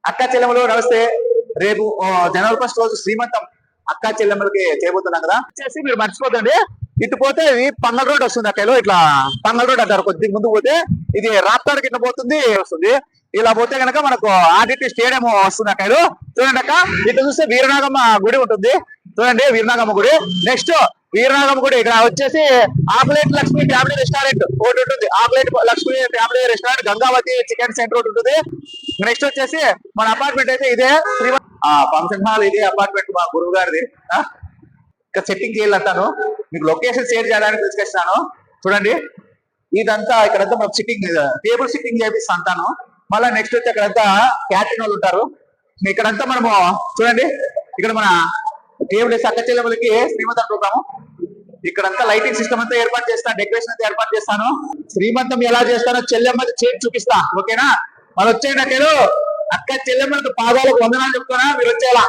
అక్క చెల్లెములు నమస్తే. రేపు జనవరి 1 రోజు శ్రీమంతం అక్క చెల్లెమ్మలకి చేయబోతున్నాం కదా, చేసి మీరు మర్చిపోతండి. ఇటు పోతే ఇది పంగల్ రోడ్ వస్తుంది, అక్కలో ఇట్లా పంగల్ రోడ్ అంటారు. కొద్దిగా ముందు పోతే ఇది రాప్తాడుకి ఇట్లా పోతుంది వస్తుంది. ఇలా పోతే కనుక మనకు ఆర్డిటి స్టేడియం వస్తుంది అక్కలు. చూడండి అక్క, ఇటు చూస్తే వీరనాగమ్మ గుడి ఉంటుంది. చూడండి వీరనాగమ్మ గుడి. నెక్స్ట్ వీరనాగమ్మ గుడి ఇక్కడ వచ్చేసి ఆకులేట్ లక్ష్మి ఫ్యామిలీ రెస్టారెంట్ ఒకటి ఉంటుంది. ఆకులేట్ Lakshmi family restaurant, Gangavathi chicken centre ఒకటి ఉంటుంది. నెక్స్ట్ వచ్చేసి మన అపార్ట్మెంట్ అయితే ఇదే ఫంక్షన్ హాల్, ఇదే అపార్ట్మెంట్ మా గురువు గారిది. ఇంకా సెట్టింగ్ చేయాలంటాను, మీకు లొకేషన్ షేర్ చేయడానికి తీసుకొచ్చాను. చూడండి ఇదంతా ఇక్కడంతా మనం సిట్టింగ్ టేబుల్ సిట్టింగ్ చేపిస్తా అంటాను. మళ్ళీ నెక్స్ట్ వచ్చి అక్కడంతా క్యాటరింగ్ వాళ్ళు ఉంటారు. ఇక్కడంతా మనము చూడండి, ఇక్కడ మన టేబుల్ వేసి అక్క చెల్లెములకి శ్రీమంతం ప్రోగ్రాము. ఇక్కడంతా లైటింగ్ సిస్టమ్ అంతా ఏర్పాటు చేస్తాను, డెకరేషన్ అంతా ఏర్పాటు చేస్తాను. శ్రీమంతం ఎలా చేస్తానో చెల్లెమ్మకి చేసి చూపిస్తా, ఓకేనా? వాళ్ళు వచ్చేయండి అక్కలు. అక్క చెల్లెమ్మలకు పాదాలకు వందనాలు చెప్తానా, మీరు వచ్చేలా.